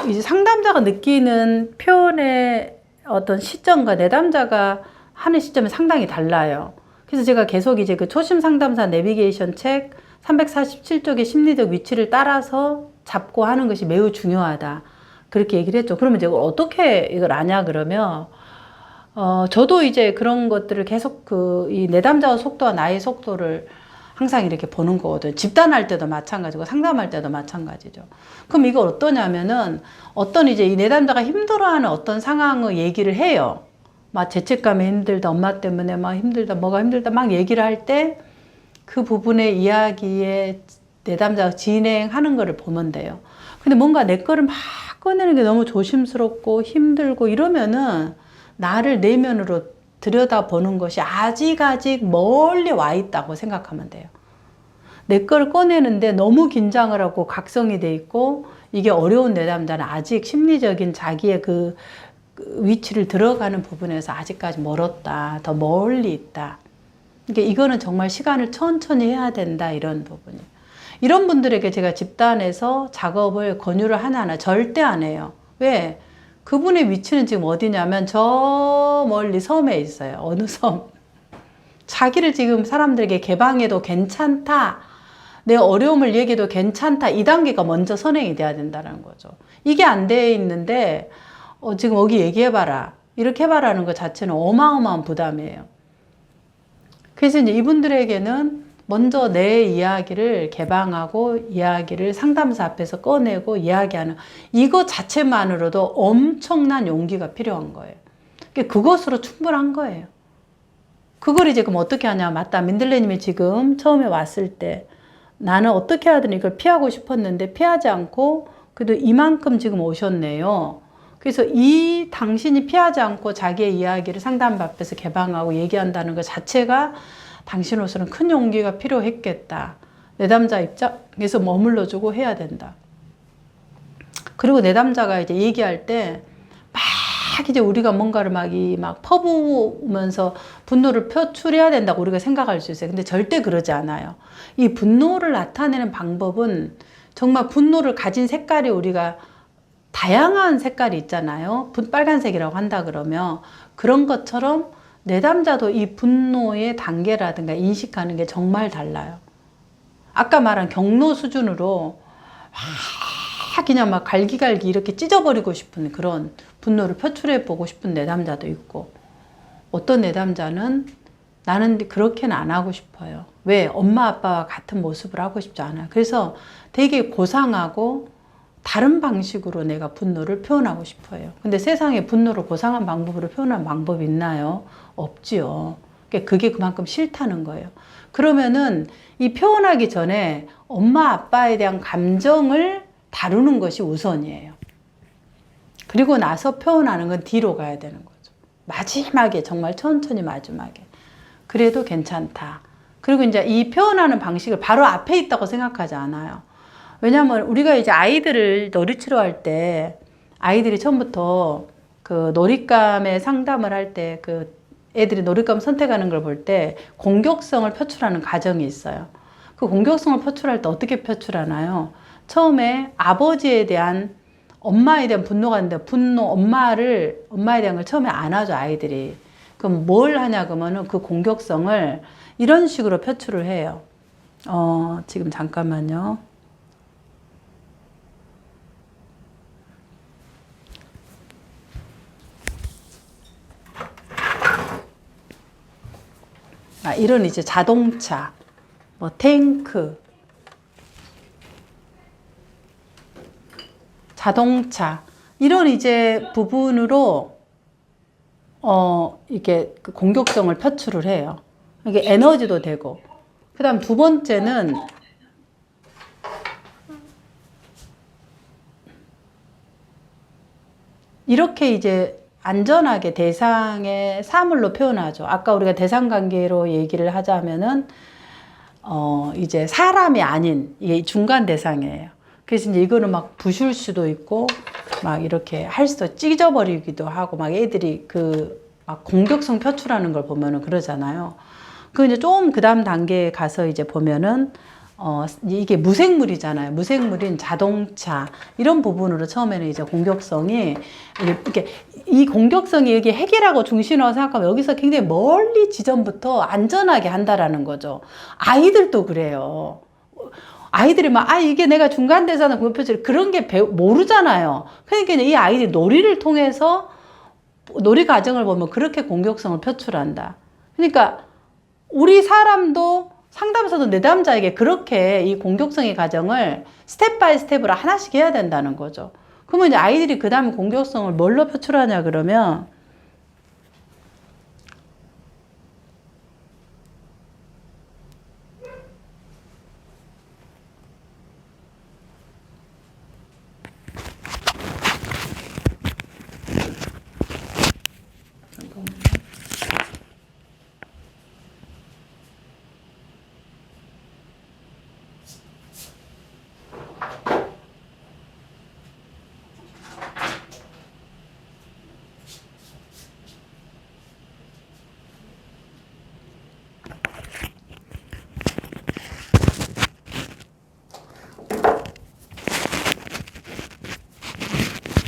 이제 상담자가 느끼는 표현의 어떤 시점과 내담자가 하는 시점이 상당히 달라요. 그래서 제가 계속 이제 그 초심 상담사 내비게이션 책 347쪽의 심리적 위치를 따라서 잡고 하는 것이 매우 중요하다. 그렇게 얘기를 했죠. 그러면 이제 어떻게 이걸 아냐 그러면 저도 이제 그런 것들을 계속 이 내담자의 속도와 나의 속도를 항상 이렇게 보는 거거든요. 집단할 때도 마찬가지고 상담할 때도 마찬가지죠. 그럼 이거 어떠냐면은 어떤 이제 이 내담자가 힘들어하는 어떤 상황을 얘기를 해요. 막 죄책감이 힘들다, 엄마 때문에 막 힘들다, 뭐가 힘들다 막 얘기를 할 때 그 부분의 이야기에 내담자가 진행하는 거를 보면 돼요. 근데 뭔가 내 거를 막 꺼내는 게 너무 조심스럽고 힘들고 이러면은 나를 내면으로 들여다보는 것이 아직 멀리 와 있다고 생각하면 돼요. 내 거를 꺼내는데 너무 긴장을 하고 각성이 돼 있고 이게 어려운 내담자는 아직 심리적인 자기의 그 위치를 들어가는 부분에서 아직까지 멀었다. 더 멀리 있다. 그러니까 이거는 정말 시간을 천천히 해야 된다. 이런 부분이에요. 이런 분들에게 제가 집단에서 작업을 권유를 하나하나 절대 안 해요. 왜? 그분의 위치는 지금 어디냐면 저 멀리 섬에 있어요. 어느 섬. 자기를 지금 사람들에게 개방해도 괜찮다. 내 어려움을 얘기해도 괜찮다. 이 단계가 먼저 선행이 돼야 된다는 거죠. 이게 안 돼 있는데 지금 여기 얘기해봐라. 이렇게 해봐라는 것 자체는 어마어마한 부담이에요. 그래서 이제 이분들에게는 먼저 내 이야기를 개방하고 이야기를 상담사 앞에서 꺼내고 이야기하는 이거 자체만으로도 엄청난 용기가 필요한 거예요. 그것으로 충분한 거예요. 그걸 이제 그럼 어떻게 하냐. 맞다. 민들레님이 지금 처음에 왔을 때 나는 어떻게 하든 이걸 피하고 싶었는데 피하지 않고 그래도 이만큼 지금 오셨네요. 그래서 이 당신이 피하지 않고 자기의 이야기를 상담 앞에서 개방하고 얘기한다는 것 자체가 당신으로서는 큰 용기가 필요했겠다. 내담자 입장에서 머물러주고 해야 된다. 그리고 내담자가 이제 얘기할 때 막 이제 우리가 뭔가를 막 퍼부으면서 분노를 표출해야 된다고 우리가 생각할 수 있어요. 근데 절대 그러지 않아요. 이 분노를 나타내는 방법은 정말 분노를 가진 색깔이 우리가 다양한 색깔이 있잖아요. 빨간색이라고 한다 그러면 그런 것처럼 내담자도 이 분노의 단계라든가 인식하는 게 정말 달라요. 아까 말한 경로 수준으로 그냥 막 갈기갈기 이렇게 찢어버리고 싶은 그런 분노를 표출해 보고 싶은 내담자도 있고 어떤 내담자는 나는 그렇게는 안 하고 싶어요. 왜? 엄마 아빠와 같은 모습을 하고 싶지 않아요. 그래서 되게 고상하고 다른 방식으로 내가 분노를 표현하고 싶어요. 근데 세상에 분노를 고상한 방법으로 표현하는 방법이 있나요? 없지요. 그게 그만큼 싫다는 거예요. 그러면은 이 표현하기 전에 엄마 아빠에 대한 감정을 다루는 것이 우선이에요. 그리고 나서 표현하는 건 뒤로 가야 되는 거죠. 마지막에 정말 천천히 마지막에. 그래도 괜찮다. 그리고 이제 이 표현하는 방식을 바로 앞에 있다고 생각하지 않아요. 왜냐하면 우리가 이제 아이들을 놀이치료 할 때 아이들이 처음부터 그 놀잇감의 상담을 할 때 그 애들이 놀잇감 선택하는 걸 볼 때 공격성을 표출하는 과정이 있어요. 그 공격성을 표출할 때 어떻게 표출하나요? 처음에 아버지에 대한 엄마에 대한 분노가 있는데 엄마에 대한 걸 처음에 안아줘 아이들이. 그럼 뭘 하냐 그러면은 그 공격성을 이런 식으로 표출을 해요. 지금 잠깐만요. 이런 이제 자동차, 뭐 탱크, 자동차 이런 이제 부분으로 이게 그 공격성을 표출을 해요. 이게 에너지도 되고. 그다음 두 번째는 이렇게 이제 안전하게 대상의 사물로 표현하죠. 아까 우리가 대상 관계로 얘기를 하자면은 이제 사람이 아닌 이게 중간 대상이에요. 그래서 이제 이거는 막 부술 수도 있고 막 이렇게 할 수도 찢어버리기도 하고 막 애들이 막 공격성 표출하는 걸 보면은 그러잖아요. 그 이제 좀 그 다음 단계에 가서 이제 보면은 이게 무생물이잖아요. 무생물인 자동차 이런 부분으로 처음에는 이제 공격성이 이렇게 이 공격성이 이게 핵이라고 중심으로 생각하면 여기서 굉장히 멀리 지점부터 안전하게 한다라는 거죠. 아이들도 그래요. 아이들이 막, 이게 내가 중간대사는 공표질 그런 게 모르잖아요. 그러니까 이 아이들이 놀이를 통해서 놀이 과정을 보면 그렇게 공격성을 표출한다. 그러니까 우리 사람도 상담사도 내담자에게 그렇게 이 공격성의 과정을 스텝 바이 스텝으로 하나씩 해야 된다는 거죠. 그러면 이제 아이들이 그 다음에 공격성을 뭘로 표출하냐 그러면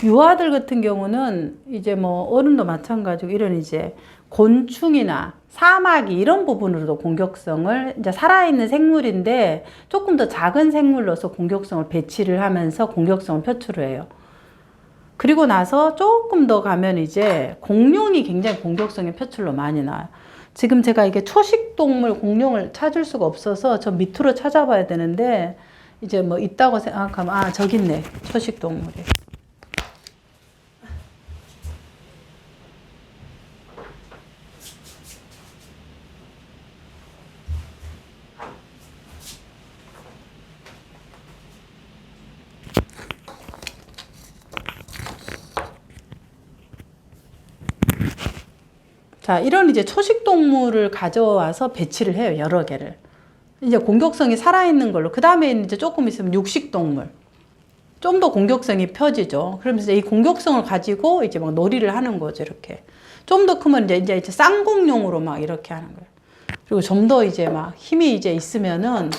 유아들 같은 경우는 이제 뭐 어른도 마찬가지고 이런 이제 곤충이나 사마귀 이런 부분으로도 공격성을 이제 살아있는 생물인데 조금 더 작은 생물로서 공격성을 배치를 하면서 공격성을 표출을 해요. 그리고 나서 조금 더 가면 이제 공룡이 굉장히 공격성의 표출로 많이 나와요. 지금 제가 이게 초식동물 공룡을 찾을 수가 없어서 저 밑으로 찾아봐야 되는데 이제 뭐 있다고 생각하면 저기 있네. 초식동물이. 자, 이런 이제 초식 동물을 가져와서 배치를 해요. 여러 개를. 이제 공격성이 살아있는 걸로. 그 다음에 이제 조금 있으면 육식 동물. 좀 더 공격성이 펴지죠. 그러면서 이 공격성을 가지고 이제 막 놀이를 하는 거죠. 이렇게. 좀 더 크면 이제 쌍공룡으로 막 이렇게 하는 거예요. 그리고 좀 더 이제 막 힘이 이제 있으면은,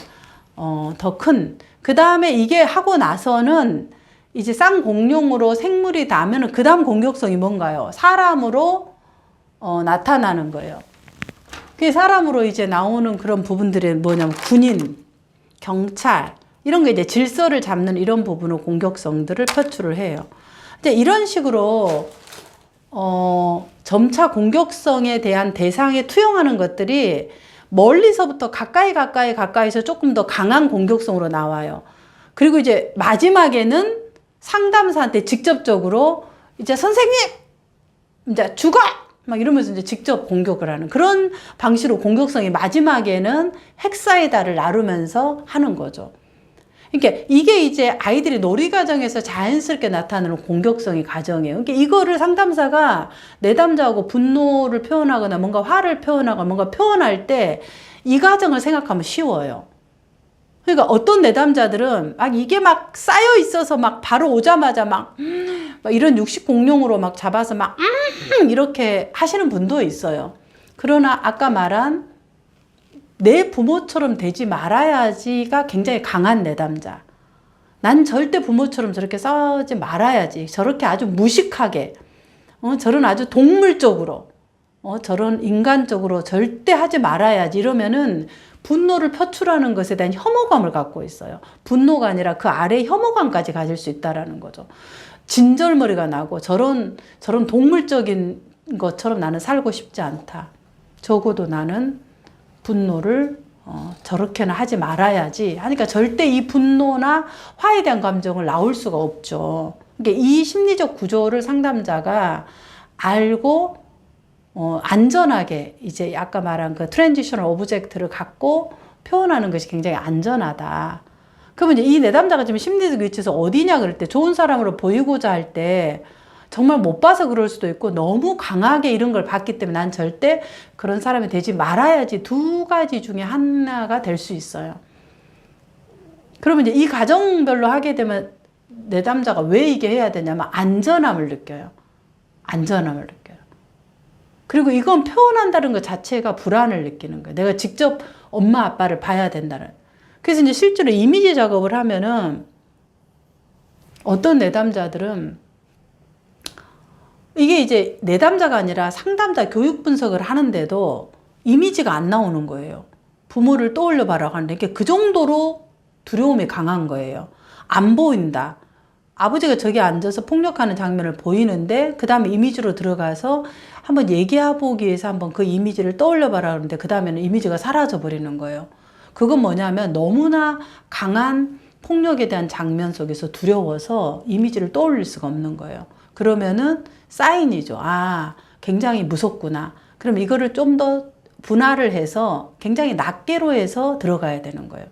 더 큰. 그 다음에 이게 하고 나서는 이제 쌍공룡으로 생물이 나면은 그 다음 공격성이 뭔가요? 사람으로 나타나는 거예요. 그게 사람으로 이제 나오는 그런 부분들이 뭐냐면 군인, 경찰, 이런 게 이제 질서를 잡는 이런 부분으로 공격성들을 표출을 해요. 이제 이런 식으로, 점차 공격성에 대한 대상에 투영하는 것들이 멀리서부터 가까이서 조금 더 강한 공격성으로 나와요. 그리고 이제 마지막에는 상담사한테 직접적으로 이제 선생님! 이제 죽어! 막 이러면서 이제 직접 공격을 하는 그런 방식으로 공격성이 마지막에는 핵사이다를 나누면서 하는 거죠. 그러니까 이게 이제 아이들이 놀이 과정에서 자연스럽게 나타나는 공격성의 과정이에요. 그러니까 이거를 상담사가 내담자하고 분노를 표현하거나 뭔가 화를 표현하거나 뭔가 표현할 때 이 과정을 생각하면 쉬워요. 그러니까 어떤 내담자들은 막 이게 막 쌓여 있어서 막 바로 오자마자 막 이런 육식 공룡으로 막 잡아서 막 이렇게 하시는 분도 있어요. 그러나 아까 말한 내 부모처럼 되지 말아야지가 굉장히 강한 내담자. 난 절대 부모처럼 저렇게 싸우지 말아야지. 저렇게 아주 무식하게, 저런 아주 동물적으로, 저런 인간적으로 절대 하지 말아야지. 이러면은 분노를 표출하는 것에 대한 혐오감을 갖고 있어요. 분노가 아니라 그 아래 혐오감까지 가질 수 있다라는 거죠. 진절머리가 나고 저런 동물적인 것처럼 나는 살고 싶지 않다. 적어도 나는 분노를 저렇게는 하지 말아야지 하니까 절대 이 분노나 화에 대한 감정을 나올 수가 없죠. 그러니까 이 심리적 구조를 상담자가 알고 안전하게 이제 아까 말한 그 트랜지셔널 오브젝트를 갖고 표현하는 것이 굉장히 안전하다. 그러면 이제 이 내담자가 지금 심리적 위치에서 어디냐 그럴 때 좋은 사람으로 보이고자 할 때 정말 못 봐서 그럴 수도 있고 너무 강하게 이런 걸 봤기 때문에 난 절대 그런 사람이 되지 말아야지 두 가지 중에 하나가 될 수 있어요. 그러면 이제 이 과정별로 하게 되면 내담자가 왜 이게 해야 되냐면 안전함을 느껴요. 안전함을 느껴요. 그리고 이건 표현한다는 것 자체가 불안을 느끼는 거예요. 내가 직접 엄마 아빠를 봐야 된다는. 그래서 이제 실제로 이미지 작업을 하면은 어떤 내담자들은 이게 이제 내담자가 아니라 상담자 교육 분석을 하는데도 이미지가 안 나오는 거예요. 부모를 떠올려 봐라고 하는데 이게 그 정도로 두려움이 강한 거예요. 안 보인다. 아버지가 저기 앉아서 폭력하는 장면을 보이는데 그 다음에 이미지로 들어가서 한번 얘기해보기 위해서 한번 그 이미지를 떠올려 봐라 그러는데 그 다음에는 이미지가 사라져 버리는 거예요. 그건 뭐냐면 너무나 강한 폭력에 대한 장면 속에서 두려워서 이미지를 떠올릴 수가 없는 거예요. 그러면은 사인이죠. 아, 굉장히 무섭구나. 그럼 이거를 좀 더 분할을 해서 굉장히 낱개로 해서 들어가야 되는 거예요.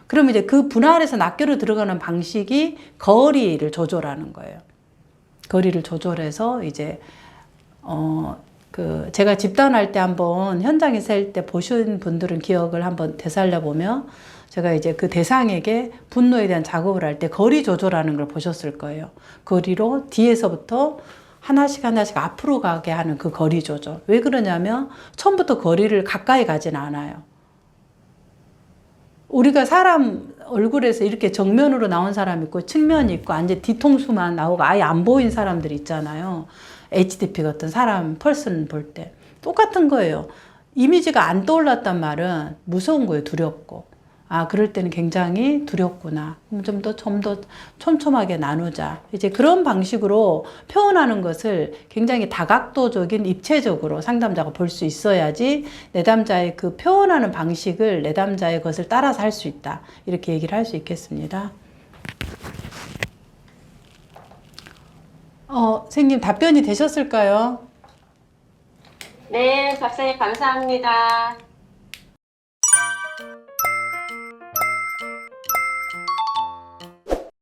그럼 이제 그 분할해서 낱개로 들어가는 방식이 거리를 조절하는 거예요. 거리를 조절해서 이제 제가 집단할 때 한번 현장에서 할 때 보신 분들은 기억을 한번 되살려 보면 제가 이제 그 대상에게 분노에 대한 작업을 할 때 거리 조절하는 걸 보셨을 거예요. 거리로 뒤에서부터 하나씩 하나씩 앞으로 가게 하는 그 거리 조절. 왜 그러냐면 처음부터 거리를 가까이 가진 않아요. 우리가 사람 얼굴에서 이렇게 정면으로 나온 사람 있고 측면이 있고 완전 뒤통수만 나오고 아예 안 보인 사람들 있잖아요. HDP 같은 사람 펄슨 볼 때 똑같은 거예요. 이미지가 안 떠올랐단 말은 무서운 거예요. 두렵고. 아, 그럴 때는 굉장히 두렵구나. 좀 더 촘촘하게 나누자. 이제 그런 방식으로 표현하는 것을 굉장히 다각도적인 입체적으로 상담자가 볼 수 있어야지 내담자의 그 표현하는 방식을 내담자의 것을 따라서 할 수 있다. 이렇게 얘기를 할 수 있겠습니다. 선생님 답변이 되셨을까요? 네, 박사님 감사합니다.